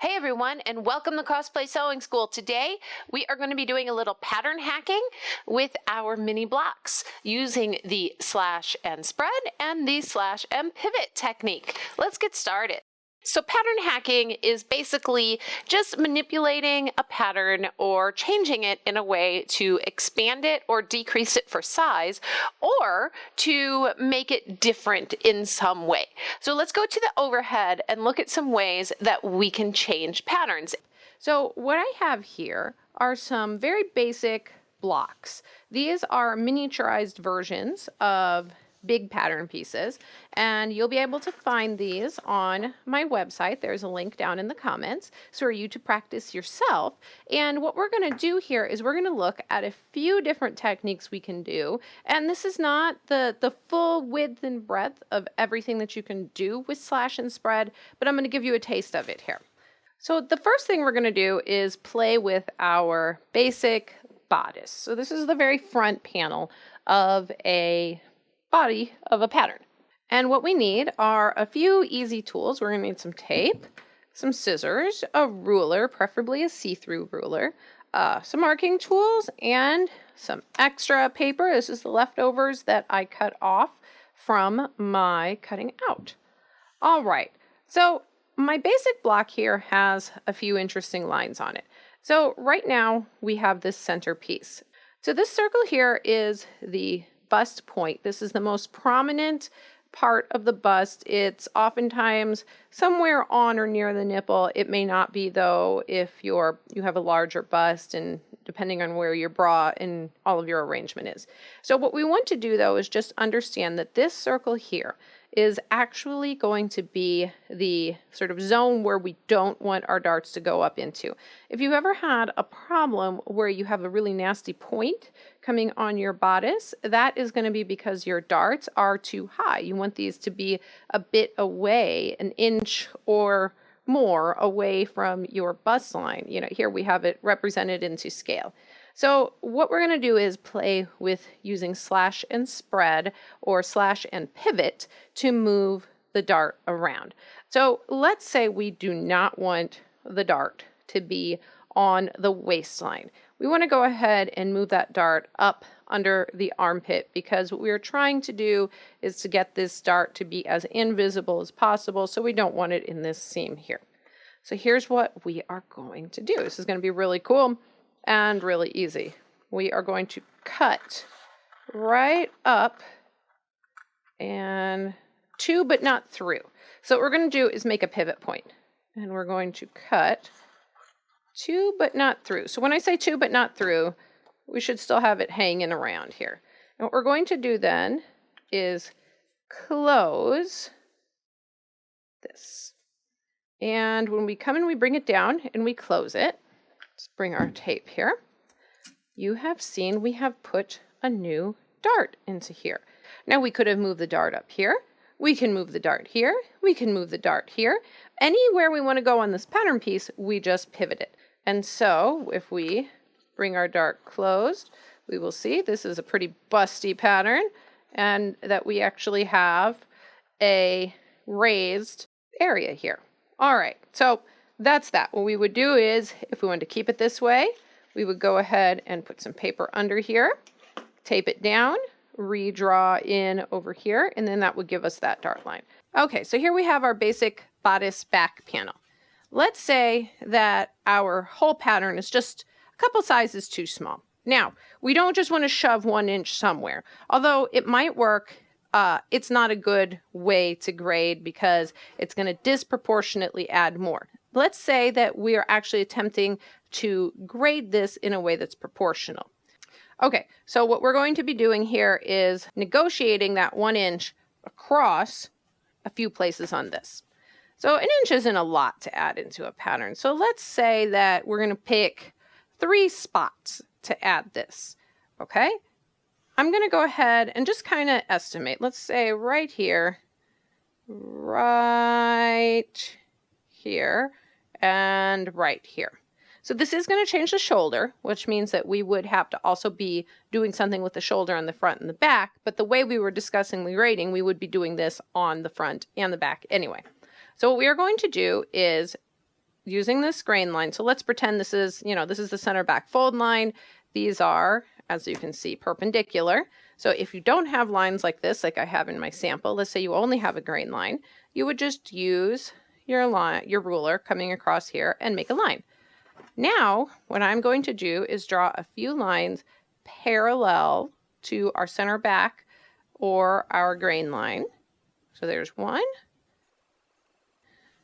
Hey everyone, and welcome to Cosplay Sewing School. Today we are going to be doing a little pattern hacking with our mini blocks using the slash and spread and the slash and pivot technique. Let's get started. So pattern hacking is basically just manipulating a pattern or changing it in a way to expand it or decrease it for size or to make it different in some way. So let's go to the overhead and look at some ways that we can change patterns. So what I have here are some very basic blocks. These are miniaturized versions of big pattern pieces, and you'll be able to find these on my website. There's a link down in the comments for you to practice yourself. And what we're going to do here is we're going to look at a few different techniques we can do, and this is not the full width and breadth of everything that you can do with slash and spread, but I'm going to give you a taste of it here. So the first thing we're going to do is play with our basic bodice. So this is the very front panel of a body of a pattern. And what we need are a few easy tools. We're going to need some tape, some scissors, a ruler, preferably a see-through ruler, some marking tools, and some extra paper. This is the leftovers that I cut off from my cutting out. All right, so my basic block here has a few interesting lines on it. So right now we have this center piece. So this circle here is the bust point. This is the most prominent part of the bust. It's oftentimes somewhere on or near the nipple. It may not be though if you have a larger bust, and depending on where your bra and all of your arrangement is. So what we want to do though is just understand that this circle here is actually going to be the sort of zone where we don't want our darts to go up into. If you've ever had a problem where you have a really nasty point coming on your bodice, that is going to be because your darts are too high. You want these to be a bit away, an inch or more away from your bust line. You know, here we have it represented into scale. So what we're going to do is play with using slash and spread or slash and pivot to move the dart around. So let's say we do not want the dart to be on the waistline. We want to go ahead and move that dart up under the armpit, because what we're trying to do is to get this dart to be as invisible as possible, so we don't want it in this seam here. So here's what we are going to do. This is going to be really cool and really easy. We are going to cut right up and to but not through. So what we're going to do is make a pivot point, and we're going to cut to but not through. So when I say to but not through, we should still have it hanging around here. And what we're going to do then is close this. And when we come and we bring it down and we close it, let's bring our tape here. You have seen we have put a new dart into here. Now we could have moved the dart up here. We can move the dart here. We can move the dart here. Anywhere we want to go on this pattern piece, we just pivot it. And so if we bring our dart closed, we will see this is a pretty busty pattern, and that we actually have a raised area here. All right, so that's that. What we would do is, if we wanted to keep it this way, we would go ahead and put some paper under here, tape it down, redraw in over here, and then that would give us that dart line. Okay, so here we have our basic bodice back panel. Let's say that our whole pattern is just a couple sizes too small. Now, we don't just want to shove 1 inch somewhere, although it might work. It's not a good way to grade because it's going to disproportionately add more. Let's say that we are actually attempting to grade this in a way that's proportional. Okay, so what we're going to be doing here is negotiating that 1 inch across a few places on this. So an inch isn't a lot to add into a pattern. So let's say that we're going to pick 3 spots to add this, okay? I'm going to go ahead and just kind of estimate. Let's say right here, and right here. So this is going to change the shoulder, which means that we would have to also be doing something with the shoulder on the front and the back. But the way we were discussing the grading, we would be doing this on the front and the back anyway. So what we are going to do is using this grain line. So let's pretend this is, this is the center back fold line. These are, as you can see, perpendicular. So if you don't have lines like this, like I have in my sample, let's say you only have a grain line, you would just use your ruler coming across here and make a line. Now, what I'm going to do is draw a few lines parallel to our center back or our grain line. So there's one.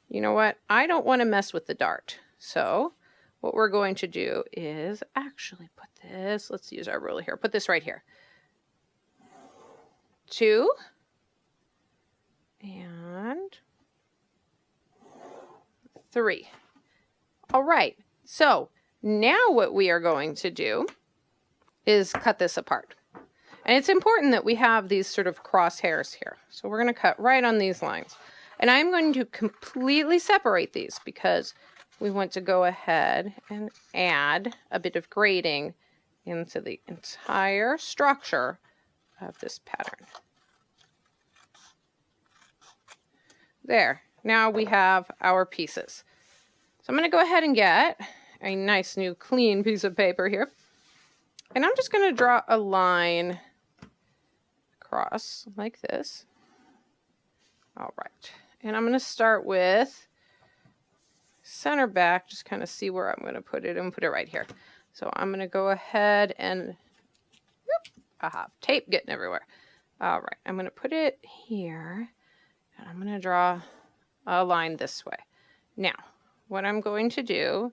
You know what? I don't want to mess with the dart. So what we're going to do is actually put this, let's use our ruler here, put this right here. 2 and 3. All right. So now what we are going to do is cut this apart. And it's important that we have these sort of crosshairs here. So we're going to cut right on these lines. And I'm going to completely separate these because we want to go ahead and add a bit of grading into the entire structure of this pattern. There. Now we have our pieces. So I'm going to go ahead and get a nice new clean piece of paper here. And I'm just going to draw a line across like this. All right. And I'm going to start with center back, just kind of see where I'm going to put it and put it right here. So I'm going to go ahead and, tape getting everywhere. All right. I'm going to put it here and I'm going to draw a line this way. Now, what I'm going to do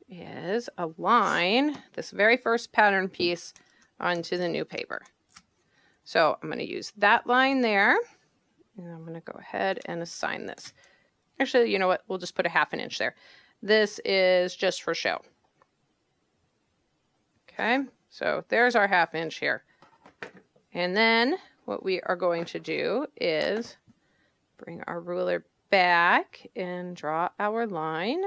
is align this very first pattern piece onto the new paper. So I'm going to use that line there, and I'm going to go ahead and assign this. Actually, you know what? We'll just put a 1/2 inch there. This is just for show. Okay, so there's our 1/2 inch here. And then what we are going to do is bring our ruler back and draw our line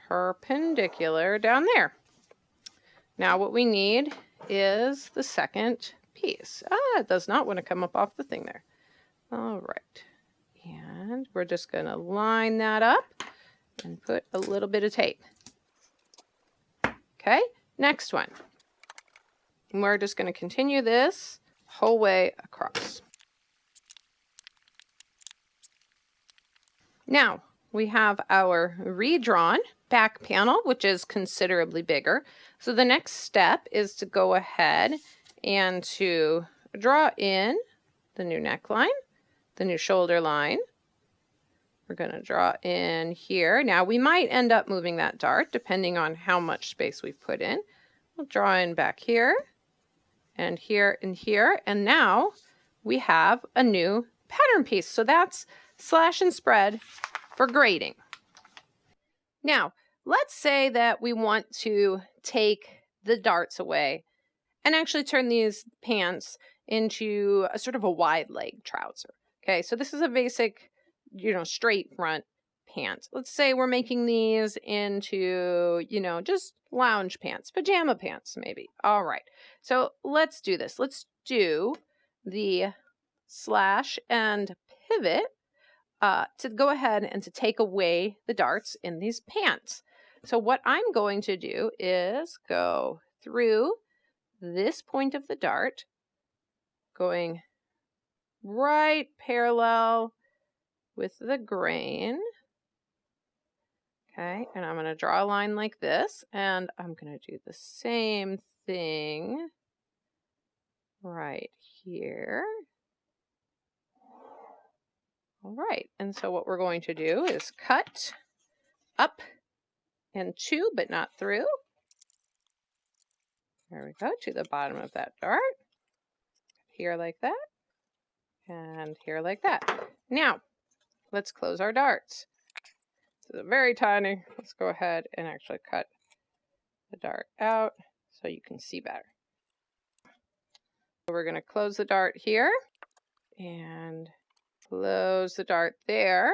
perpendicular down there. Now what we need is the second piece. It does not want to come up off the thing there. All right. And we're just going to line that up and put a little bit of tape. Okay, next one. And we're just going to continue this whole way across. Now, we have our redrawn back panel, which is considerably bigger. So the next step is to go ahead and to draw in the new neckline, the new shoulder line. We're going to draw in here. Now, we might end up moving that dart depending on how much space we've put in. We'll draw in back here and here and here. And now we have a new pattern piece. So that's slash and spread for grading. Now, let's say that we want to take the darts away and actually turn these pants into a sort of a wide leg trouser. Okay, so this is a basic, straight front pant. Let's say we're making these into, just lounge pants, pajama pants maybe. All right, so let's do this. Let's do the slash and pivot to go ahead and to take away the darts in these pants. So what I'm going to do is go through this point of the dart, going right parallel with the grain. Okay, and I'm going to draw a line like this, and I'm going to do the same thing right here. All right, and so what we're going to do is cut up and to, but not through. There we go, to the bottom of that dart. Here like that, and here like that. Now, let's close our darts. This is very tiny. Let's go ahead and actually cut the dart out so you can see better. So we're going to close the dart here and close the dart there.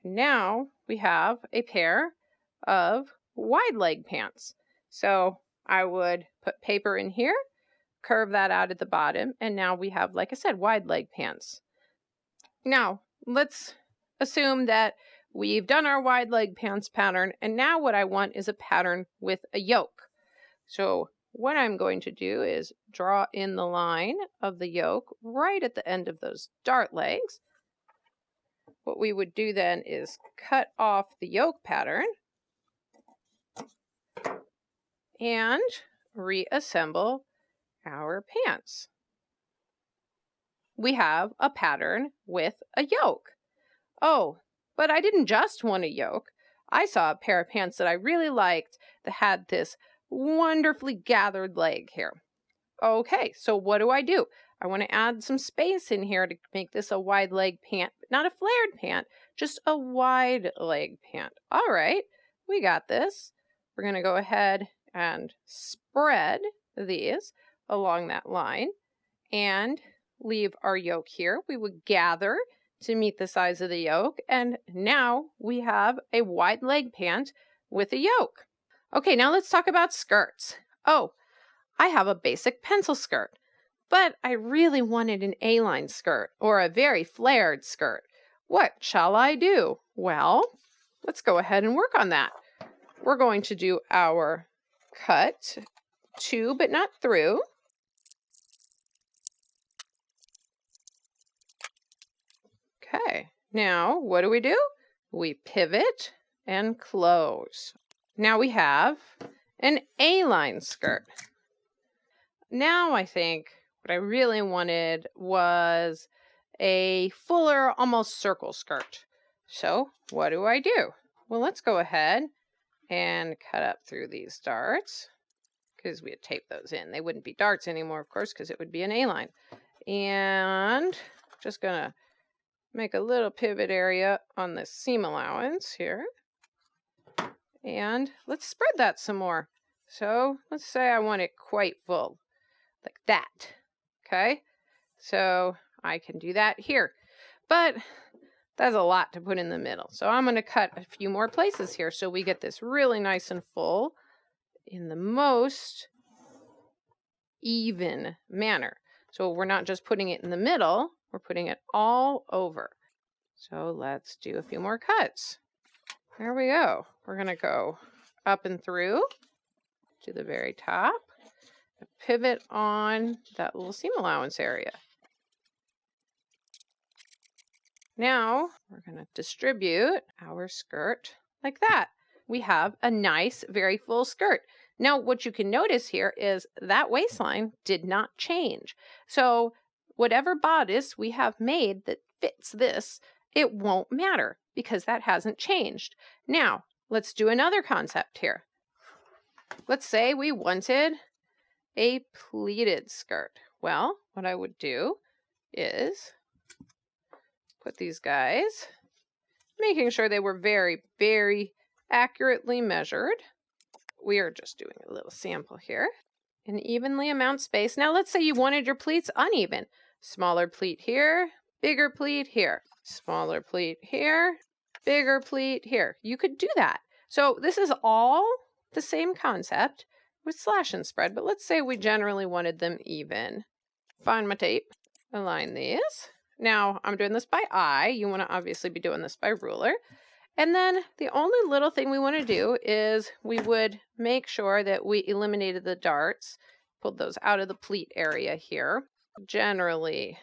Now we have a pair of wide leg pants. So I would put paper in here, curve that out at the bottom, and now we have, like I said, wide leg pants. Now let's assume that we've done our wide leg pants pattern, and now what I want is a pattern with a yoke. So what I'm going to do is draw in the line of the yoke right at the end of those dart legs. What we would do then is cut off the yoke pattern and reassemble our pants. We have a pattern with a yoke. Oh, but I didn't just want a yoke. I saw a pair of pants that I really liked that had this wonderfully gathered leg here. Okay, so what do? I want to add some space in here to make this a wide leg pant, but not a flared pant, just a wide leg pant. All right, we got this. We're going to go ahead and spread these along that line and leave our yoke here. We would gather to meet the size of the yoke, and now we have a wide leg pant with a yoke. Okay, now let's talk about skirts. Oh, I have a basic pencil skirt, but I really wanted an A-line skirt or a very flared skirt. What shall I do? Well, let's go ahead and work on that. We're going to do our cut to but not through. Okay, now what do? We pivot and close. Now we have an A-line skirt. Now I think what I really wanted was a fuller, almost circle skirt. So what do? Well, let's go ahead and cut up through these darts because we had taped those in. They wouldn't be darts anymore, of course, because it would be an A-line. And just going to make a little pivot area on the seam allowance here. And let's spread that some more. So let's say I want it quite full, like that. Okay, so I can do that here. But that's a lot to put in the middle. So I'm going to cut a few more places here so we get this really nice and full in the most even manner. So we're not just putting it in the middle, we're putting it all over. So let's do a few more cuts. There we go. We're going to go up and through to the very top, pivot on that little seam allowance area. Now we're going to distribute our skirt like that. We have a nice, very full skirt. Now what you can notice here is that waistline did not change. So whatever bodice we have made that fits this, it won't matter because that hasn't changed. Now let's do another concept here. Let's say we wanted a pleated skirt. Well, what I would do is put these guys, making sure they were very, very accurately measured. We are just doing a little sample here. An evenly amount space. Now let's say you wanted your pleats uneven. Smaller pleat here, bigger pleat here. Smaller pleat here, bigger pleat here. You could do that. So this is all the same concept with slash and spread, but let's say we generally wanted them even. Find my tape, align these. Now I'm doing this by eye. You want to obviously be doing this by ruler. And then the only little thing we want to do is we would make sure that we eliminated the darts, pulled those out of the pleat area here. Generally,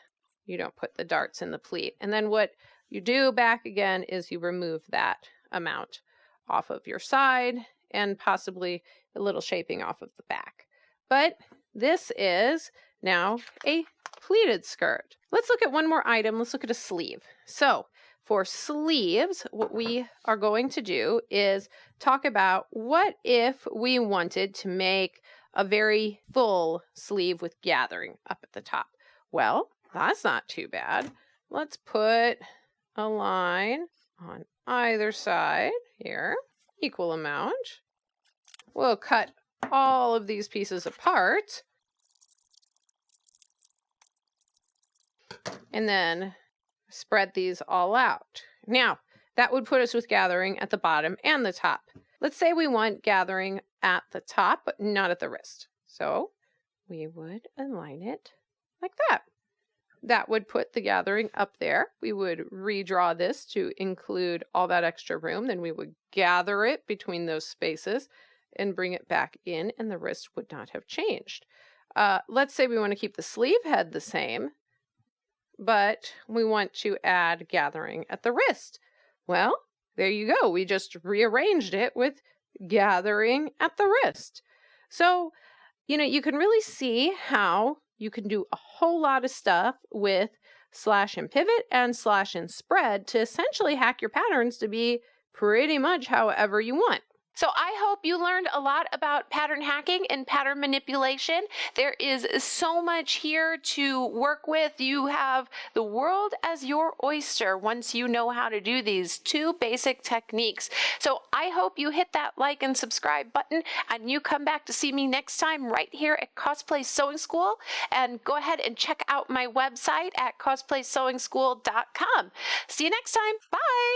you don't put the darts in the pleat. And then what you do back again is you remove that amount off of your side and possibly a little shaping off of the back. But this is now a pleated skirt. Let's look at one more item. Let's look at a sleeve. So for sleeves, what we are going to do is talk about what if we wanted to make a very full sleeve with gathering up at the top. Well, that's not too bad. Let's put a line on either side here, equal amount. We'll cut all of these pieces apart and then spread these all out. Now, that would put us with gathering at the bottom and the top. Let's say we want gathering at the top, but not at the wrist. So we would align it like that. that would put the gathering up there. We would redraw this to include all that extra room. Then we would gather it between those spaces and bring it back in, and the wrist would not have changed. Let's say we want to keep the sleeve head the same, but we want to add gathering at the wrist. Well, there you go. We just rearranged it with gathering at the wrist. So, you can really see how you can do a whole lot of stuff with slash and pivot and slash and spread to essentially hack your patterns to be pretty much however you want. So I hope you learned a lot about pattern hacking and pattern manipulation. There is so much here to work with. You have the world as your oyster once you know how to do these 2 basic techniques. So I hope you hit that like and subscribe button, and you come back to see me next time right here at Cosplay Sewing School. And go ahead and check out my website at cosplaysewing.school.com. See you next time. Bye.